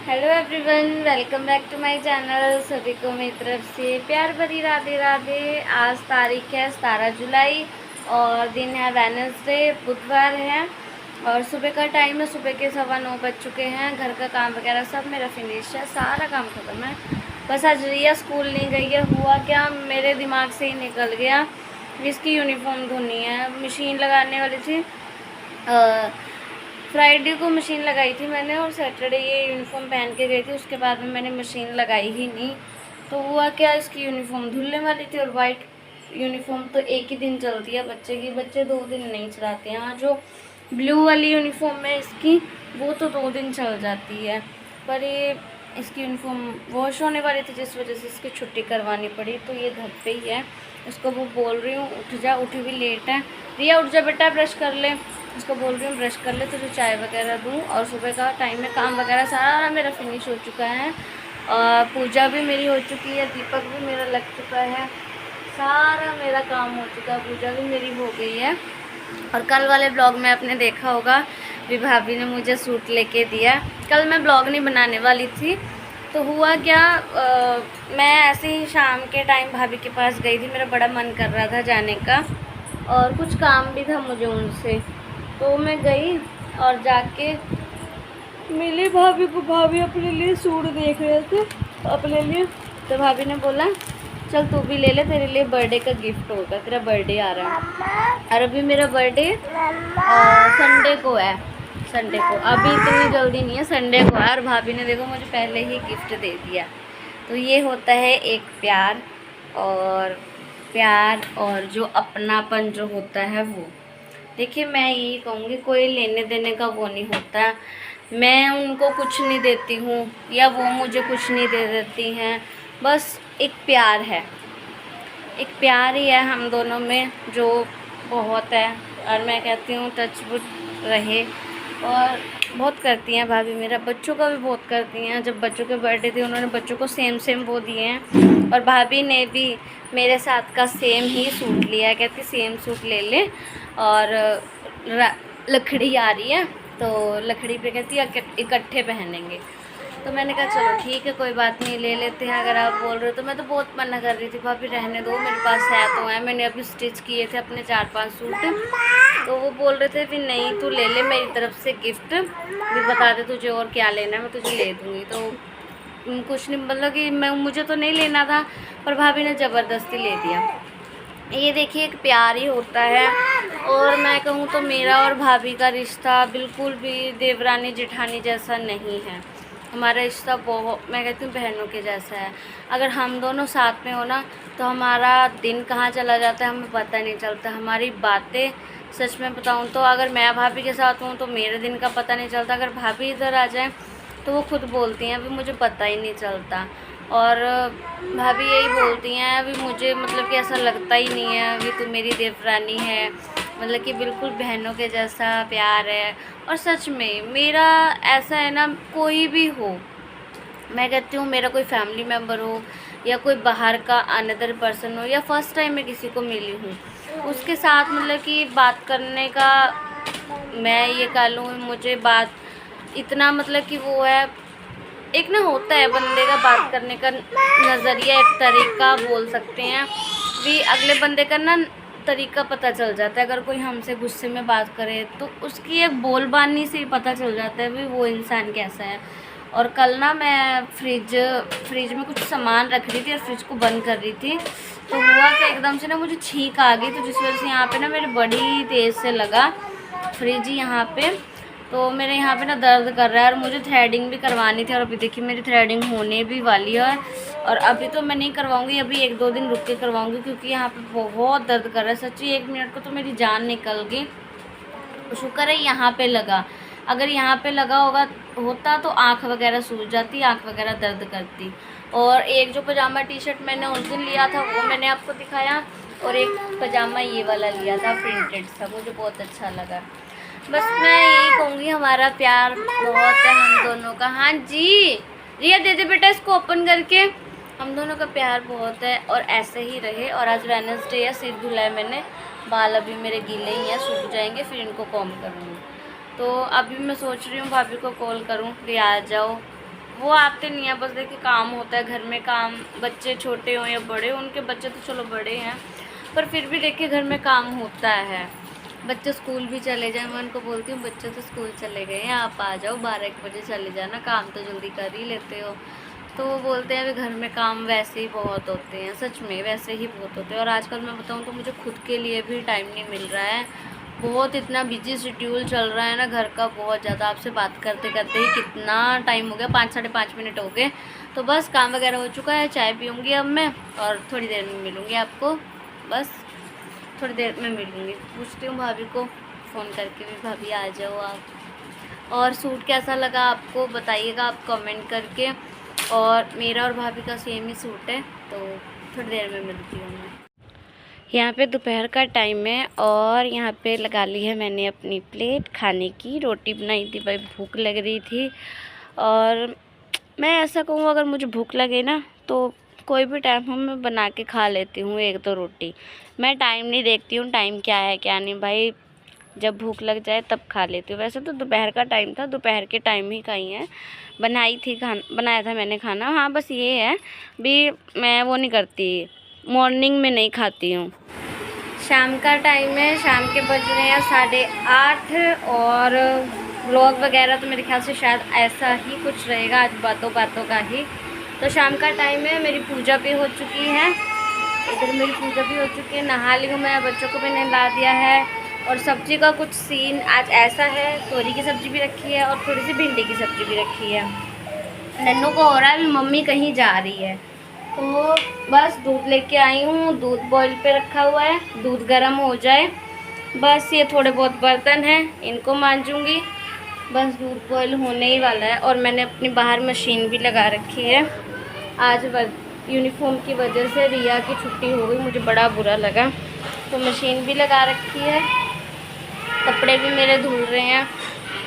Hello everyone, welcome back to my channel. सभी को मेरी तरफ से प्यार भरी राधे राधे। आज तारीख है 17 जुलाई और दिन है वेडनेसडे, बुधवार है। और सुबह का टाइम है, सुबह के 9:15 बज चुके हैं। घर का काम वगैरह सब मेरा फिनिश है, सारा काम खत्म है। बस आज रिया स्कूल नहीं गई है। हुआ क्या, मेरे दिमाग से ही निकल गया, इसकी यूनिफॉर्म धोनी है। मशीन लगाने वाली थी, फ्राइडे को मशीन लगाई थी मैंने और सैटरडे ये यूनिफॉर्म पहन के गई थी। उसके बाद में मैंने मशीन लगाई ही नहीं। तो हुआ क्या, इसकी यूनिफॉर्म धुलने वाली थी और वाइट यूनिफॉर्म तो एक ही दिन चलती है बच्चे की, बच्चे 2 दिन नहीं चलाते हैं। हाँ, जो ब्लू वाली यूनिफॉर्म है इसकी, वो तो 2 दिन चल जाती है। पर ये इसकी यूनिफॉर्म वॉश होने वाली थी, जिस वजह से इसकी छुट्टी करवानी पड़ी। तो ये घर पे ही है। इसको वो बोल रही हूँ उठ जा, उठी भी लेट है। रिया उठ जा बेटा, ब्रश कर ले। उसको बोल रही हूँ ब्रश कर ले, तुझे चाय वगैरह दूँ। और सुबह का टाइम है, काम वगैरह सारा मेरा फिनिश हो चुका है। पूजा भी मेरी हो चुकी है, दीपक भी मेरा लग चुका है, सारा मेरा काम हो चुका है। पूजा भी मेरी हो गई है। और कल वाले ब्लॉग में आपने देखा होगा भी भाभी ने मुझे सूट लेके दिया। कल मैं ब्लॉग नहीं बनाने वाली थी। तो हुआ क्या, मैं ऐसे ही शाम के टाइम भाभी के पास गई थी। मेरा बड़ा मन कर रहा था जाने का और कुछ काम भी था मुझे उनसे। तो मैं गई और जाके मिली भाभी को। भाभी अपने लिए सूट देख रहे थे अपने लिए। तो भाभी ने बोला चल तू भी ले ले, तेरे लिए बर्थडे का गिफ्ट होगा, तेरा बर्थडे आ रहा है। और अभी मेरा बर्थडे संडे को है। संडे को, अभी इतनी जल्दी नहीं है, संडे को है। और भाभी ने देखो मुझे पहले ही गिफ्ट दे दिया। तो ये होता है एक प्यार। और जो अपनापन जो होता है वो, देखिए मैं यही कहूँगी, कोई लेने देने का वो नहीं होता। मैं उनको कुछ नहीं देती हूँ या वो मुझे कुछ नहीं दे देती हैं। बस एक प्यार है, एक प्यार ही है हम दोनों में, जो बहुत है। और मैं कहती हूँ टचवुड रहे। और बहुत करती हैं भाभी, मेरा बच्चों का भी बहुत करती हैं। जब बच्चों के बर्थडे थे, उन्होंने बच्चों को सेम वो दिए हैं। और भाभी ने भी मेरे साथ का सेम ही सूट लिया है। कहती सेम सूट ले ले, और लकड़ी आ रही है तो लकड़ी पे कहती है इकट्ठे पहनेंगे। तो मैंने कहा चलो ठीक है, कोई बात नहीं, ले लेते हैं अगर आप बोल रहे हो तो। मैं तो बहुत मना कर रही थी, भाभी रहने दो, मेरे पास है तो है। मैंने अभी स्टिच किए थे अपने 4-5 सूट। तो वो बोल रहे थे कि नहीं तू ले ले, मेरी तरफ से गिफ्ट भी बता दे तुझे और क्या लेना है, मैं तुझे ले दूँगी। तो कुछ नहीं, मतलब कि मुझे तो नहीं लेना था, पर भाभी ने ज़बरदस्ती ले दिया। ये देखिए एक प्यार ही होता है। और मैं कहूँ तो मेरा और भाभी का रिश्ता बिल्कुल भी देवरानी जेठानी जैसा नहीं है। हमारा रिश्ता बहुत, मैं कहती हूँ बहनों के जैसा है। अगर हम दोनों साथ में हो ना, तो हमारा दिन कहाँ चला जाता है हमें पता नहीं चलता। हमारी बातें, सच में बताऊँ तो अगर मैं भाभी के साथ हूँ तो मेरे दिन का पता नहीं चलता। अगर भाभी इधर आ जाए तो वो खुद बोलती हैं अभी मुझे पता ही नहीं चलता। और भाभी यही बोलती हैं अभी मुझे, मतलब कि ऐसा लगता ही नहीं है अभी तू मेरी देवरानी है। मतलब कि बिल्कुल बहनों के जैसा प्यार है। और सच में मेरा ऐसा है ना, कोई भी हो, मैं कहती हूँ मेरा कोई फैमिली मेम्बर हो या कोई बाहर का अनदर पर्सन हो या फर्स्ट टाइम मैं किसी को मिली हूँ, उसके साथ मतलब कि बात करने का, मैं ये कह लूँ मुझे बात इतना, मतलब कि वो है, एक ना होता है बंदे का बात करने का नज़रिया, एक तरीका बोल सकते हैं भी। अगले बंदे का ना तरीका पता चल जाता है। अगर कोई हमसे गुस्से में बात करे तो उसकी एक बोलबानी से ही पता चल जाता है भी वो इंसान कैसा है। और कल ना मैं फ्रिज में कुछ सामान रख रही थी और फ्रिज को बंद कर रही थी। तो हुआ कि एकदम से ना मुझे छींक आ गई। तो जिस वजह से यहाँ पे ना मेरे बड़ी तेज़ से लगा फ्रिज यहाँ पे। तो मेरे यहाँ पे ना दर्द कर रहा है और मुझे थ्रेडिंग भी करवानी थी। और अभी देखिए मेरी थ्रेडिंग होने भी वाली है। और अभी तो मैं नहीं करवाऊँगी, अभी 1-2 दिन रुक के करवाऊँगी, क्योंकि यहाँ पे बहुत दर्द कर रहा है। सच्ची 1 मिनट को तो मेरी जान निकल गई। शुक्र है यहाँ पे लगा, अगर यहाँ पे लगा होता तो आँख वगैरह सूज जाती, आँख वगैरह दर्द करती। और एक जो पजामा टी शर्ट मैंने उस दिन लिया था वो मैंने आपको दिखाया, और एक पजामा ये वाला लिया था प्रिंटेड सा, मुझे बहुत अच्छा लगा। बस मैं यही कहूँगी हमारा प्यार बहुत है हम दोनों का। हाँ जी रिया दे दे बेटा इसको ओपन करके। हम दोनों का प्यार बहुत है और ऐसे ही रहे। और आज वेडनेसडे है, सिर धुला है मैंने, बाल अभी मेरे गीले ही हैं, सूख जाएंगे फिर इनको कॉम्ब करूँगी। तो अभी मैं सोच रही हूँ भाभी को कॉल करूँ कि आ जाओ, वो आते नहीं हैं, बस देखिए काम होता है घर में, काम, बच्चे छोटे हों या बड़े हों, उनके बच्चे तो चलो बड़े हैं पर फिर भी देखिए घर में काम होता है। बच्चे स्कूल भी चले जाएं, मैं उनको बोलती हूँ बच्चे तो स्कूल चले गए हैं, आप आ जाओ 12-1 बजे चले जाना, काम तो जल्दी कर ही लेते हो। तो वो बोलते हैं अभी घर में काम वैसे ही बहुत होते हैं, सच में वैसे ही बहुत होते हैं। और आजकल मैं बताऊँ तो मुझे खुद के लिए भी टाइम नहीं मिल रहा है, बहुत इतना बिजी शेड्यूल चल रहा है ना घर का, बहुत ज़्यादा। आपसे बात करते करते ही कितना टाइम हो गया, 5-5.5 मिनट हो गए। तो बस काम वगैरह हो चुका है, चाय पीऊँगी अब मैं और थोड़ी देर में मिलूँगी आपको, बस थोड़ी देर में मिलूँगी। पूछती हूँ भाभी को फ़ोन करके भी, भाभी आ जाओ आप। और सूट कैसा लगा आपको बताइएगा आप कमेंट करके। और मेरा और भाभी का सेम ही सूट है, तो थोड़ी देर में मिलती हूँ मैं। यहाँ पे दोपहर का टाइम है और यहाँ पे लगा ली है मैंने अपनी प्लेट खाने की। रोटी बनाई थी, भाई भूख लग रही थी। और मैं ऐसा कहूँ, अगर मुझे भूख लगे ना तो कोई भी टाइम हो मैं बना के खा लेती हूँ 1-2 रोटी। मैं टाइम नहीं देखती हूँ टाइम क्या है क्या नहीं, भाई जब भूख लग जाए तब खा लेती हूँ। वैसे तो दोपहर का टाइम था, दोपहर के टाइम ही खाई है, बनाया था मैंने खाना। हाँ बस ये है भी मैं वो नहीं करती, मॉर्निंग में नहीं खाती हूँ। शाम का टाइम है, शाम के बज रहे हैं 8:30 और व्लॉग वगैरह तो मेरे ख्याल से शायद ऐसा ही कुछ रहेगा आज, बातों बातों का ही। तो शाम का टाइम है, मेरी पूजा भी हो चुकी है, इधर मेरी पूजा भी हो चुकी है, नहा ली हूँ मैं, बच्चों को भी नहला दिया है। और सब्ज़ी का कुछ सीन आज ऐसा है, तोरी की सब्ज़ी भी रखी है और थोड़ी सी भिंडी की सब्ज़ी भी रखी है। नन्नू को हो रहा है मम्मी कहीं जा रही है, तो बस दूध लेके आई हूँ, दूध बॉईल पे रखा हुआ है, दूध गर्म हो जाए बस। ये थोड़े बहुत बर्तन हैं इनको मांजूंगी, बस दूध बॉईल होने ही वाला है। और मैंने अपनी बाहर मशीन भी लगा रखी है, आज यूनिफॉर्म की वजह से रिया की छुट्टी हो गई, मुझे बड़ा बुरा लगा, तो मशीन भी लगा रखी है। कपड़े भी मेरे धुल रहे हैं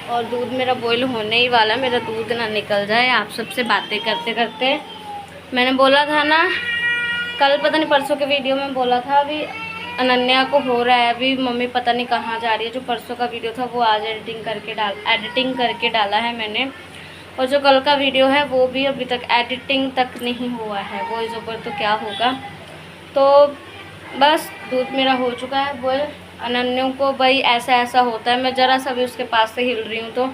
और दूध मेरा बॉईल होने ही वाला, मेरा दूध ना निकल जाए। आप सबसे बातें करते करते, मैंने बोला था ना कल, पता नहीं परसों के वीडियो में बोला था, अभी अनन्या को हो रहा है, अभी मम्मी पता नहीं कहाँ जा रही है। जो परसों का वीडियो था वो आज एडिटिंग करके डाला है मैंने, और जो कल का वीडियो है वो भी अभी तक एडिटिंग तक नहीं हुआ है, वॉइस ओवर तो क्या होगा। तो बस दूध मेरा हो चुका है बॉईल। अनन्या को भाई ऐसा ऐसा होता है, मैं ज़रा सा भी उसके पास से हिल रही हूँ तो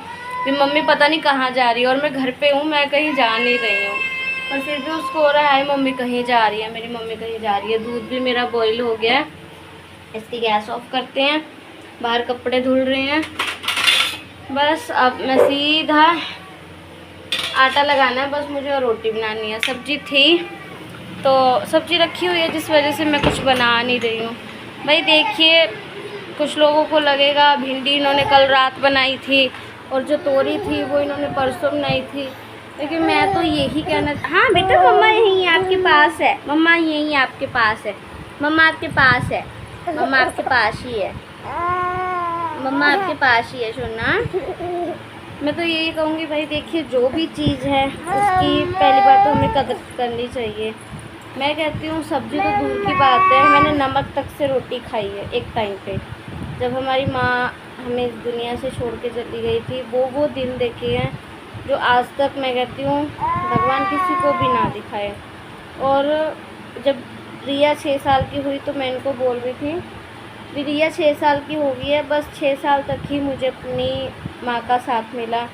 भी मम्मी पता नहीं कहाँ जा रही है, और मैं घर पे हूँ, मैं कहीं जा नहीं रही हूँ, पर फिर भी उसको हो रहा है मम्मी कहीं जा रही है, मेरी मम्मी कहीं जा रही है। दूध भी मेरा बॉईल हो गया है, इसकी गैस ऑफ करते हैं, बाहर कपड़े धुल रहे हैं। बस अब मैं सीधा आटा लगाना है बस मुझे, और रोटी बनानी है। सब्जी थी तो सब्जी रखी हुई है, जिस वजह से मैं कुछ बना नहीं रही हूँ। भाई देखिए, कुछ लोगों को लगेगा भिंडी इन्होंने कल रात बनाई थी और जो तोरी थी वो इन्होंने परसों बनाई थी, लेकिन मैं तो यही कहना। हाँ बेटा, मम्मा यहीं आपके पास है, मम्मा यहीं आपके पास है, मम्मा आपके पास है, मम्मा आपके पास ही है, मम्मा आपके पास ही है सोना। मैं तो यही कहूँगी भाई देखिए, जो भी चीज़ है उसकी पहली बात तो हमें कदर करनी चाहिए। मैं कहती हूँ सब्ज़ी तो दूर की बात है, मैंने नमक तक से रोटी खाई है एक टाइम पे, जब हमारी माँ हमें इस दुनिया से छोड़ के चली गई थी। वो दिन देखे हैं जो आज तक मैं कहती हूँ भगवान किसी को भी ना दिखाए। और जब रिया 6 साल की हुई तो मैं इनको बोल रही थी भी रिया 6 साल की हो गई है, बस 6 साल तक ही मुझे अपनी माँ का साथ मिला।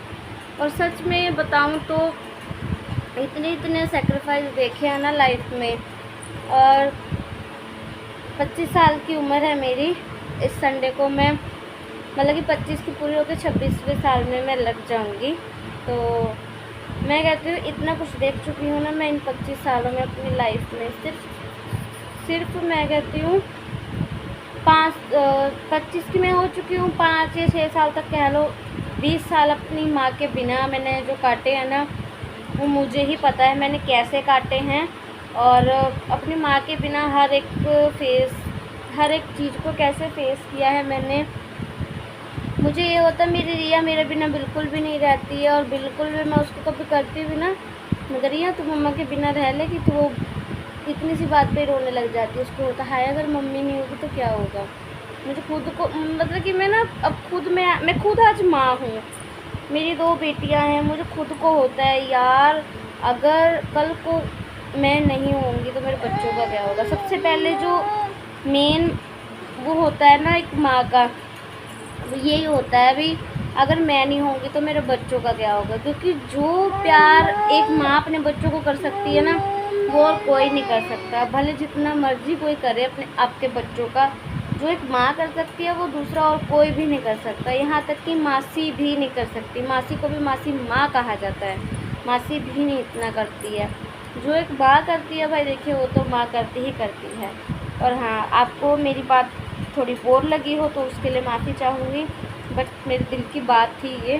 और सच में बताऊँ तो इतने सेक्रीफाइस देखे हैं ना लाइफ में। और 25 साल की उम्र है मेरी, इस संडे को मैं मतलब कि 25 की पूरी होकर 26वें साल में मैं लग जाऊंगी। तो मैं कहती हूँ इतना कुछ देख चुकी हूँ ना मैं इन 25 सालों में अपनी लाइफ में। सिर्फ मैं कहती हूँ 25 की मैं हो चुकी हूँ, 5 या 6 साल तक कह लो, 20 साल अपनी माँ के बिना मैंने जो काटे हैं ना, वो मुझे ही पता है मैंने कैसे काटे हैं। और अपनी माँ के बिना हर एक चीज़ को कैसे फेस किया है मैंने। मुझे ये होता है मेरी रिया मेरे बिना बिल्कुल भी नहीं रहती है, और बिल्कुल भी मैं उसको कभी करती भी ना, मगर रिया तू मम्मा के बिना रह लेगी, तो वो इतनी सी बात पे रोने लग जाती है। उसको होता है अगर मम्मी नहीं होगी तो क्या होगा। मुझे खुद को मतलब कि मैं ना अब मैं खुद आज माँ हूँ, मेरी 2 बेटियां हैं, मुझे खुद को होता है यार, अगर कल को मैं नहीं होंगी तो मेरे बच्चों का क्या होगा। सबसे पहले जो मेन वो होता है ना एक माँ का, यही होता है भी, अगर मैं नहीं होंगी तो मेरे बच्चों का क्या होगा। क्योंकि जो प्यार एक माँ अपने बच्चों को कर सकती है ना, वो और कोई नहीं कर सकता। भले जितना मर्जी कोई करे अपने आपके बच्चों का, जो एक माँ कर सकती है वो दूसरा और कोई भी नहीं कर सकता। यहाँ तक कि मासी भी नहीं कर सकती। मासी को भी मासी माँ कहा जाता है, मासी भी नहीं इतना करती है। जो एक माँ करती है भाई देखिए, वो तो माँ करती ही करती है। और हाँ, आपको मेरी बात थोड़ी बोर लगी हो तो उसके लिए माफ़ी चाहूँगी, बट मेरे दिल की बात थी ये,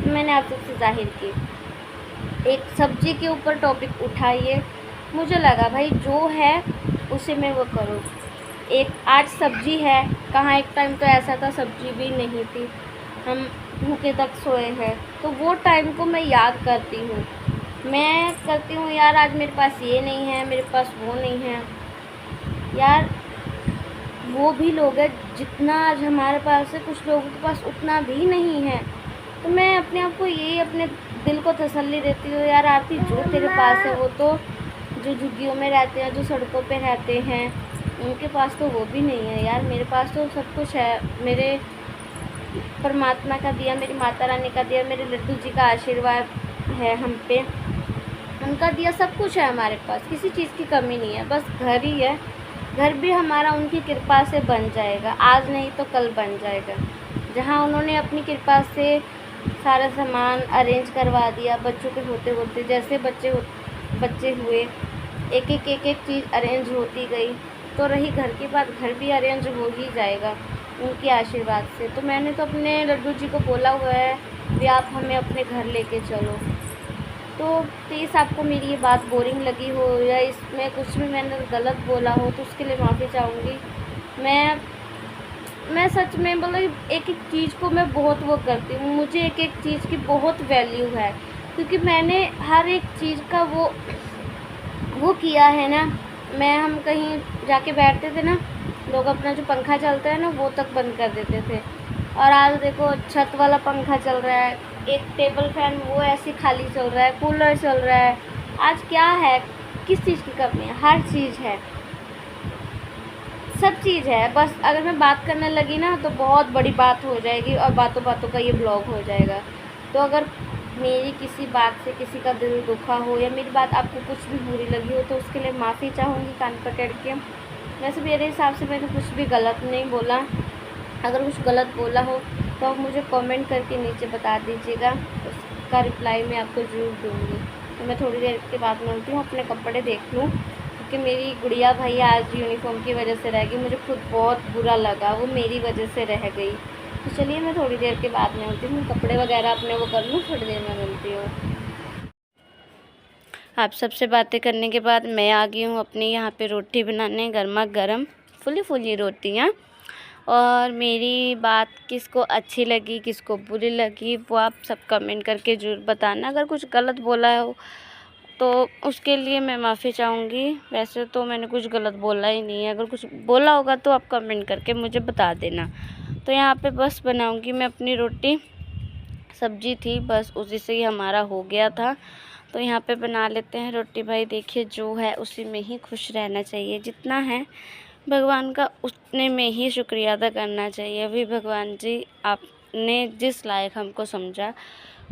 मैंने आप सबसे ज़ाहिर की। एक सब्ज़ी के ऊपर टॉपिक उठाइए, मुझे लगा भाई जो है उसे मैं वो करूँ। एक आज सब्ज़ी है, कहाँ एक टाइम तो ऐसा था सब्ज़ी भी नहीं थी, हम भूखे तक सोए हैं, तो वो टाइम को मैं याद करती हूँ। मैं करती हूँ यार, आज मेरे पास ये नहीं है, मेरे पास वो नहीं है यार। वो भी लोग हैं जितना आज हमारे पास है, कुछ लोगों के पास उतना भी नहीं है। तो मैं अपने आप को यही अपने दिल को तसल्ली देती हूँ यार, आरती जो तेरे पास है वो तो, जो झुग्गियों में रहते हैं, जो सड़कों पे रहते हैं, उनके पास तो वो भी नहीं है यार। मेरे पास तो सब कुछ है, मेरे परमात्मा का दिया, मेरी माता रानी का दिया, मेरे लड्डू जी का आशीर्वाद है हम पे, उनका दिया सब कुछ है हमारे पास, किसी चीज़ की कमी नहीं है। बस घर ही है, घर भी हमारा उनकी कृपा से बन जाएगा, आज नहीं तो कल बन जाएगा। जहाँ उन्होंने अपनी कृपा से सारा सामान अरेंज करवा दिया, बच्चों के होते होते जैसे बच्चे हुए, एक एक चीज़ अरेंज होती गई। तो रही घर की बात, घर भी अरेंज हो ही जाएगा उनके आशीर्वाद से। तो मैंने तो अपने लड्डू जी को बोला हुआ है कि आप हमें अपने घर लेके चलो। तो प्लीज़ आपको मेरी ये बात बोरिंग लगी हो या इसमें कुछ भी मैंने गलत बोला हो तो उसके लिए माफ़ी चाहूँगी। मैं सच में मतलब एक एक चीज़ को मैं बहुत वो करती हूँ, मुझे एक एक चीज़ की बहुत वैल्यू है, क्योंकि मैंने हर एक चीज़ का वो किया है ना। हम कहीं जाके बैठते थे ना, लोग अपना जो पंखा चलता है ना वो तक बंद कर देते थे, और आज देखो छत वाला पंखा चल रहा है, एक टेबल फैन वो ऐसे खाली चल रहा है, कूलर चल रहा है। आज क्या है, किस चीज़ की कमी है, हर चीज़ है, सब चीज़ है। बस अगर मैं बात करने लगी ना तो बहुत बड़ी बात हो जाएगी और बातों बातों का ये ब्लॉग हो जाएगा। तो अगर मेरी किसी बात से किसी का दिल दुखा हो या मेरी बात आपको कुछ भी बुरी लगी हो तो उसके लिए माफ़ी चाहूँगी कान पकड़ के। वैसे मेरे हिसाब से मैंने कुछ भी गलत नहीं बोला, अगर कुछ गलत बोला हो तो आप मुझे कमेंट करके नीचे बता दीजिएगा, उसका रिप्लाई मैं आपको ज़रूर दूँगी। तो मैं थोड़ी देर के बाद मिलती हूँ, अपने कपड़े देख लूँ, क्योंकि मेरी गुड़िया भाई आज यूनिफॉर्म की वजह से रह गई, मुझे खुद बहुत बुरा लगा, वो मेरी वजह से रह गई। तो चलिए मैं थोड़ी देर के बाद मिलती हूँ, कपड़े वगैरह अपने वो कर लूँ, थोड़ी देर में मिलती हूँ। आप सबसे बातें करने के बाद मैं आ गई हूँ अपने यहाँ पे रोटी बनाने, गर्मा गर्म फुली फुली रोटियाँ। और मेरी बात किसको अच्छी लगी किसको बुरी लगी वो आप सब कमेंट करके ज़रूर बताना। अगर कुछ गलत बोला हो तो उसके लिए मैं माफ़ी चाहूँगी। वैसे तो मैंने कुछ गलत बोला ही नहीं है, अगर कुछ बोला होगा तो आप कमेंट करके मुझे बता देना। तो यहाँ पे बस बनाऊँगी मैं अपनी रोटी, सब्जी थी बस उसी से ही हमारा हो गया था। तो यहाँ पे बना लेते हैं रोटी। भाई देखिए जो है उसी में ही खुश रहना चाहिए, जितना है भगवान का उतने में ही शुक्रिया अदा करना चाहिए। अभी भगवान जी आपने जिस लायक हमको समझा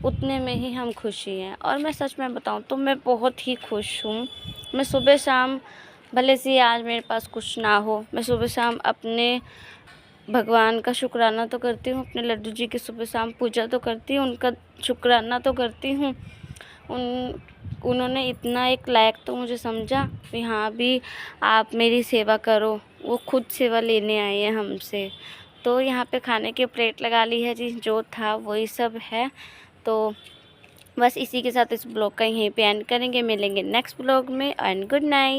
उतने में ही हम खुशी हैं। और मैं सच में बताऊं तो मैं बहुत ही खुश हूँ। मैं सुबह शाम भले से आज मेरे पास कुछ ना हो, मैं सुबह शाम अपने भगवान का शुक्राना तो करती हूँ, अपने लड्डू जी की सुबह शाम पूजा तो करती हूँ, उनका शुक्राना तो करती हूँ। उन्होंने इतना एक लायक तो मुझे समझा कि हाँ भी आप मेरी सेवा करो, वो खुद सेवा लेने आए हैं हमसे। तो यहाँ पे खाने की प्लेट लगा ली है जी, जो था वही सब है। तो बस इसी के साथ इस ब्लॉग का यहीं पे एंड करेंगे, मिलेंगे नेक्स्ट ब्लॉग में एंड गुड नाइट।